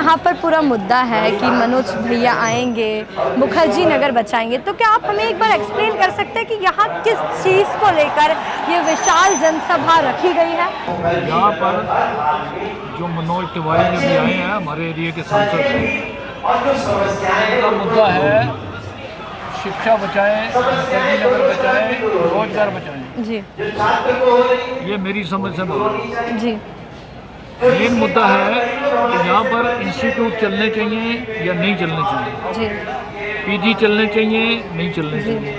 यहाँ पर पूरा मुद्दा है कि मनोज भैया आएंगे, मुखर्जी नगर बचाएंगे, तो क्या आप हमें एक बार एक्सप्लेन कर सकते हैं कि यहाँ किस चीज़ को लेकर ये विशाल जनसभा रखी गई है? यहाँ पर जो मनोज तिवारी जो भी आए हैं हमारे एरिया के सांसद हैं, उनका मुद्दा है शिक्षा बचाएं, मुखर्जी नगर बचाएं, रोजगार बचाएं। जी ये मेरी समझ से बात जी मेन मुद्दा है कि यहाँ पर इंस्टीट्यूट चलने चाहिए या नहीं चलने चाहिए, जी पीजी चलने चाहिए नहीं चलने जी। चाहिए,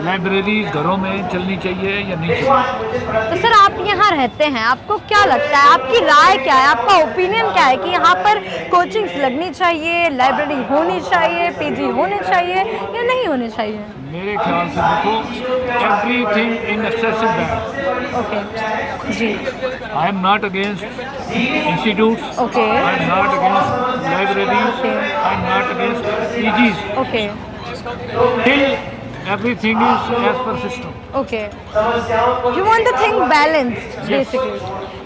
लाइब्रेरी घरों में चलनी चाहिए या नहीं चाहिए। तो सर आप यहाँ रहते हैं, आपको क्या लगता है, आपकी राय क्या है, आपका ओपिनियन क्या है कि यहाँ पर कोचिंग्स लगनी चाहिए, लाइब्रेरी होनी चाहिए, पीजी होने चाहिए या नहीं होने चाहिए? मेरे ख्याल से देखो, everything in excessive bad. Okay जी I am not against institutes, okay I am not against libraries, Okay. I am not against PGs, okay till everything is as per system. Okay you want the thing balanced basically.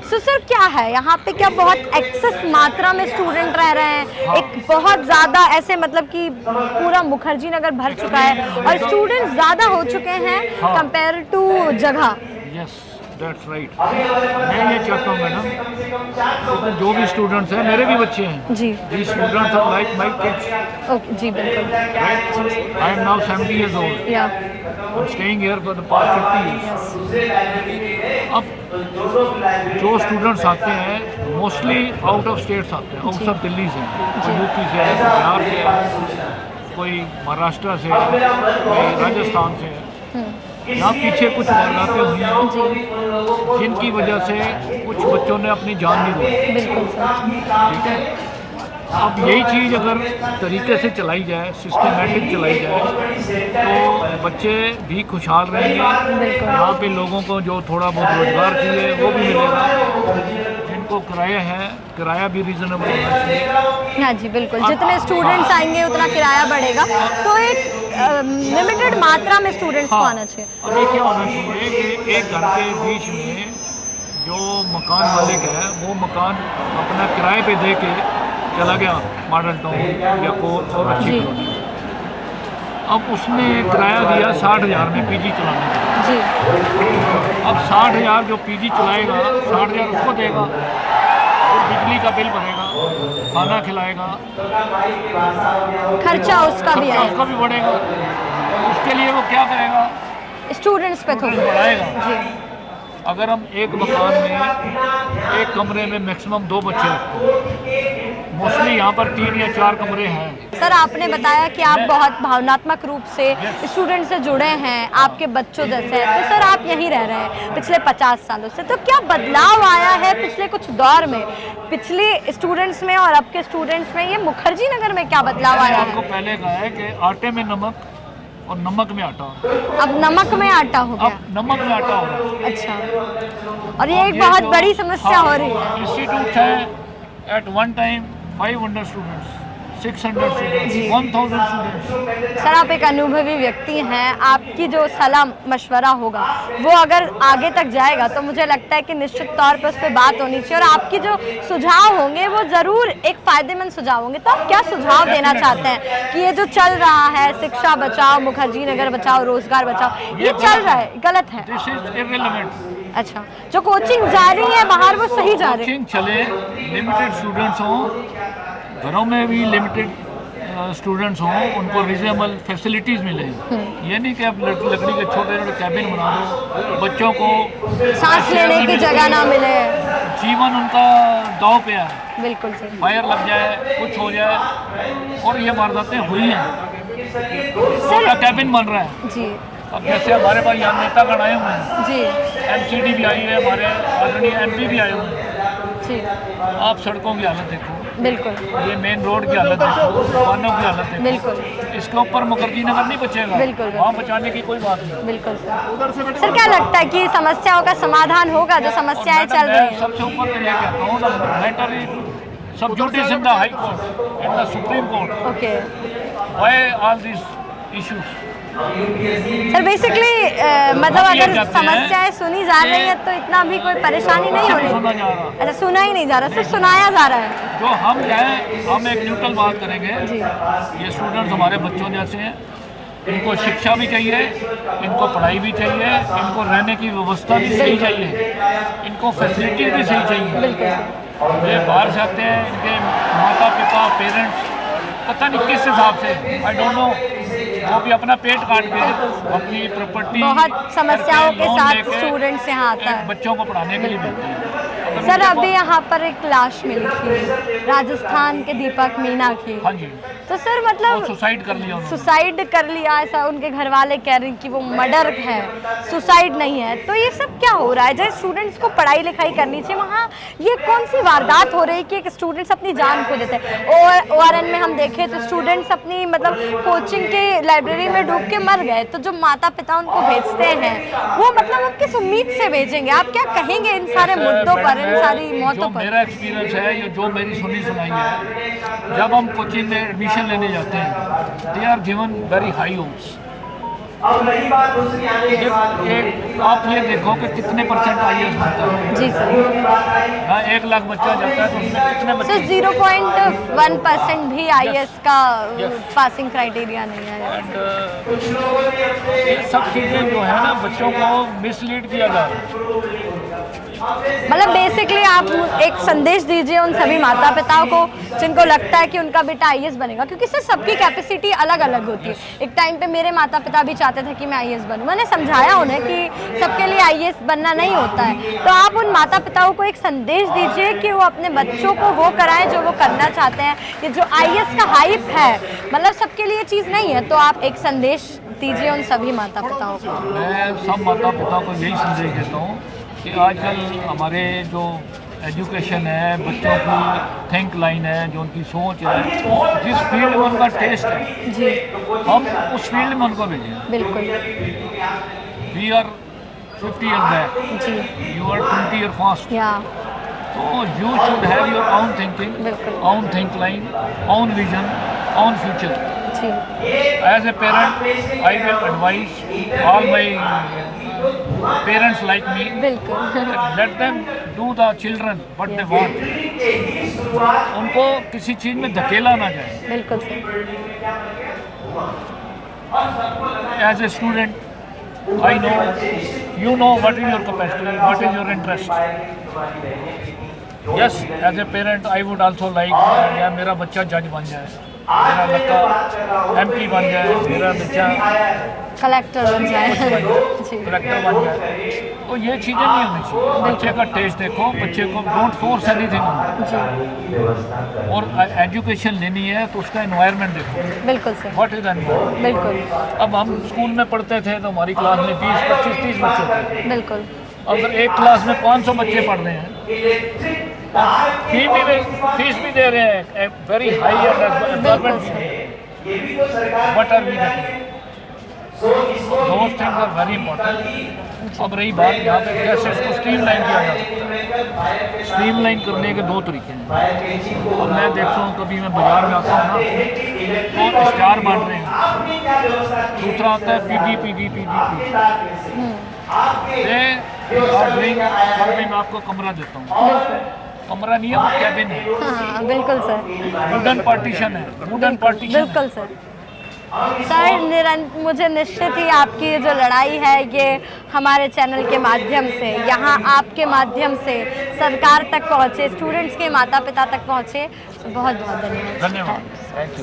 So sir क्या है यहाँ पे, क्या बहुत access मात्रा में student रह रहे हैं? हाँ। एक बहुत ज़्यादा ऐसे मतलब कि पूरा मुखर्जी नगर भर चुका है और स्टूडेंट्स ज़्यादा हो चुके हैं हाँ। कंपेयर टू जगह। Yes, that's right. मैं ये चाहता हूँ मैडम, क्योंकि जो भी स्टूडेंट्स हैं, मेरे भी बच्चे हैं, जी these students are like my kids, okay जी बिल्कुल right? I am now 70 years old. या I'm staying here for the past 50 years. अब जो स्टूडेंट्स आते हैं मोस्टली आउट ऑफ स्टेट्स आते हैं, आउट ऑफ दिल्ली से, कोई यूपी से है, कोई बिहार से है, कोई महाराष्ट्र से है, कोई राजस्थान से है। यहाँ पीछे कुछ वारदातें हुई हैं जिनकी वजह से कुछ बच्चों ने अपनी जान भी दी, बिल्कुल सर ठीक है। अब यही चीज़ अगर तरीके से चलाई जाए, सिस्टमेटिक चलाई जाए, तो बच्चे भी खुशहाल रहेंगे। यहाँ पे लोगों को जो थोड़ा बहुत रोजगार चाहिए वो भी मिलेगा, जिनको किराया है किराया भी रीजनेबल होना चाहिए। हाँ जी बिल्कुल, जितने स्टूडेंट्स आएंगे उतना किराया बढ़ेगा, तो एक लिमिटेड मात्रा में स्टूडेंट्स को आना चाहिए। अब ये क्या होना चाहिए कि एक घर के बीच में जो मकान मालिक है वो मकान अपना किराए पे दे के चला गया मॉडल टाउन या कोई और अच्छी जी। कॉलोनी, अब उसने किराया दिया 60,000 में पीजी चलाने का। जी अब 60,000 जो पीजी चलाएगा 60,000 उसको देगा और बिजली का बिल भरेगा, खाना खिलाएगा, खर्चा उसका भी खर्चा है, उसका भी बढ़ेगा। उसके लिए वो क्या करेगा, स्टूडेंट्स पे थोड़ा बढ़ाएगा। जी अगर हम एक मकान में एक कमरे में मैक्सिमम 2 बच्चे रखते हैं, मोस्टली यहाँ पर 3 या 4 कमरे हैं। सर आपने बताया कि आप बहुत भावनात्मक रूप से स्टूडेंट से जुड़े हैं, आपके बच्चों जैसे हैं, तो सर आप यहीं रह रहे हैं पिछले 50 सालों से, तो क्या बदलाव आया है पिछले कुछ दौर में, पिछले स्टूडेंट्स में और अब के स्टूडेंट्स में? ये मुखर्जी नगर में क्या बदलाव आया आपको है? पहले कहा है कि आटे में नमक और नमक में आटा, अब नमक में आटा हो गया। अब नमक में आटा हो रहा है। अच्छा, और ये एक बहुत बड़ी समस्या हो रही है। इंस्टीट्यूट है at one time 500 students, 600 students, 1000 students. Sir आप एक अनुभवी व्यक्ति हैं, आपकी जो सलाह मशवरा होगा वो अगर आगे तक जाएगा तो मुझे लगता है कि निश्चित तौर पर उस पर बात होनी चाहिए, और आपकी जो सुझाव होंगे वो ज़रूर एक फ़ायदेमंद सुझाव होंगे। तो आप क्या सुझाव देना चाहते हैं कि ये जो चल रहा है, शिक्षा बचाओ, मुखर्जी नगर बचाओ, रोजगार बचाओ, ये चल रहा है, गलत है? This is irrelevant. अच्छा, जो कोचिंग जा रही है बाहर वो सही जा रही है? कोचिंग चले, लिमिटेड स्टूडेंट्स हों, घरों में भी लिमिटेड स्टूडेंट्स हों, उनको रिजनेबल फैसिलिटीज़ मिले। ये नहीं कि आप लकड़ी के छोटे छोटे कैबिन बना दो, बच्चों को सांस लेने की जगह ना मिले। जीवन उनका दांव पे है, बिल्कुल सही। फायर लग जाए, कुछ हो जाए, और ये वारदातें हुई हैं। छोटा कैबिन बन रहा है। जी अब जैसे हमारे पास यहाँ नेतागण आए हुए हैं, जी एमसीडी भी आई है, हमारे आदरणीय एमपी भी आए हुए हैं। जी आप सड़कों की हालत देखो, बिल्कुल ये मेन रोड की हालत देखो, दुकानों की हालत देखो, बिल्कुल इसके ऊपर मुखर्जी नगर नहीं बचेगा। बिल्कुल, वहाँ बचाने की कोई बात नहीं। बिल्कुल सर। सर क्या लगता है कि समस्याओं का समाधान होगा, जो समस्याएं मैडम, चल रही मैं हैं? सबसे ऊपर तो ये कहता हूँ, द मैटर इज सब जुडिस in the high court and the supreme court. Okay why all this issues? Sir basically मतलब हम ये अगर चाहते हैं समस्याएं सुनी जा रही हैं तो इतना भी कोई परेशानी नहीं हो सुना रही। जा रहा। अच्छा, सुना ही नहीं जा रहा, सिर्फ सुनाया जा रहा है। जो हम हैं, हम एक न्यूट्रल बात करेंगे। जी। ये स्टूडेंट्स हमारे बच्चों जैसे हैं, इनको शिक्षा भी चाहिए, इनको पढ़ाई भी चाहिए, इनको रहने की व्यवस्था भी सही चाहिए, इनको फैसिलिटी भी सही चाहिए। बिल्कुल। ये बाहर से आते हैं, इनके माता पिता पेरेंट्स पता नहीं किस हिसाब से, आई डोंट नो, वो भी अपना पेट काट के अपनी प्रॉपर्टी बहुत समस्याओं के साथ स्टूडेंट्स यहाँ आता है। बच्चों को पढ़ाने के लिए भेजते हैं। सर अभी यहाँ पर एक लाश मिली थी राजस्थान के दीपक मीना की। हाँ जी। तो सर मतलब सुसाइड कर लिया उन्होंने। सुसाइड कर लिया, ऐसा उनके घर वाले कह रहे हैं कि वो मर्डर है, सुसाइड नहीं है। तो ये सब क्या हो रहा है? जब स्टूडेंट्स को पढ़ाई लिखाई करनी चाहिए, वहाँ ये कौन सी वारदात हो रही है कि एक स्टूडेंट्स अपनी जान खो देते हैं। और ORN में हम देखें तो स्टूडेंट्स अपनी मतलब कोचिंग के लाइब्रेरी में डूब के मर गए। तो जो माता पिता उनको भेजते हैं वो मतलब वो किस उम्मीद से भेजेंगे? आप क्या कहेंगे इन सारे मुद्दों पर, इन सारी मौतों पर? मेरा एक्सपीरियंस है, ये जो मेरी सुनी सुनाई है, जब हम कोचिंग में एडमिशन लेने जाते हैं, they are given very high hopes. आप ये देखो कि कितने परसेंट IAS बनता है। जी सर। हाँ, 1 लाख बच्चा जाता है तो उसमें कितने बच्चे? सर 0.1% भी IAS का पासिंग क्राइटेरिया नहीं है। ये सब चीज़ें जो है ना, बच्चों को मिसलीड किया जा रहा है। मतलब बेसिकली आप एक संदेश दीजिए उन सभी माता पिताओं को जिनको लगता है कि उनका बेटा IAS बनेगा, क्योंकि सर सबकी कैपेसिटी अलग अलग होती है। एक टाइम पे मेरे माता पिता भी चाहते थे कि मैं IAS बनूं, मैंने समझाया उन्हें कि सबके लिए IAS बनना नहीं होता है। तो आप उन माता पिताओं को एक संदेश दीजिए कि वो अपने बच्चों को वो कराएं जो वो करना चाहते हैं। ये जो IAS का हाइप है, मतलब सबके लिए चीज़ नहीं है। तो आप एक संदेश दीजिए उन सभी माता पिताओं को। मैं सब माता पिता को यही संदेश देता हूँ कि आजकल हमारे जो एजुकेशन है, बच्चों की थिंक लाइन है, जो उनकी सोच है, जिस फील्ड में उनका टेस्ट है, जी हम उस फील्ड में उनको भेजें। बिल्कुल। वी आर 50 years back, जी you are 20 years fast. या So you should have your own thinking, बिल्कुल। own think line, own vision, own future. जी As a parent, I will advise all my parents like me, बिल्कुल। let them do the children what they want. उनको किसी चीज़ में धकेला ना जाए। बिल्कुल sir. As a student, I know, you know what is your capacity, what is your interest. Yes, as a parent, I would also like या मेरा बच्चा जज बन जाए, मेरा बच्चा MP बन जाए, मेरा बच्चा कलेक्टर बन जाए। जी कलेक्टर बन जाए। तो ये चीज़ें नहीं होनी चाहिए। बच्चे का टेस्ट देखो, बच्चे को डोंट फोर्स एनीथिंग। जी और एजुकेशन लेनी है तो उसका एनवायरनमेंट देखो, बिल्कुल सर। What is environment. बिल्कुल अब हम स्कूल में पढ़ते थे तो हमारी क्लास में 20, 25, 30 बच्चे थे। बिल्कुल। अगर एक क्लास में 500 बच्चे पढ़ रहे हैं, फीस भी दे रहे हैं, वेरी हाई एनवायरनमेंट भी दे रहे हैं। What are we getting? Those things are very important. अब रही बात यहाँ पे कैसे इसको स्ट्रीमलाइन किया जा सकता है। स्ट्रीमलाइन करने के 2 तरीके हैं। अब मैं देखता हूँ, कभी मैं बाजार में आता हूँ ना तो स्टार बांट रहे हैं, दूसरा आता है PD। मैं आपको कमरा देता हूँ, कमरा नहीं है वो कैबिन है। हाँ बिल्कुल सर। वुडन पार्टीशन है, वुडन पार्टीशन। बिल्कुल सर। सर मुझे निश्चित ही आपकी ये जो लड़ाई है ये हमारे चैनल के माध्यम से, यहाँ आपके माध्यम से सरकार तक पहुँचे, स्टूडेंट्स के माता पिता तक पहुँचे। बहुत बहुत धन्यवाद। धन्यवाद, थैंक यू।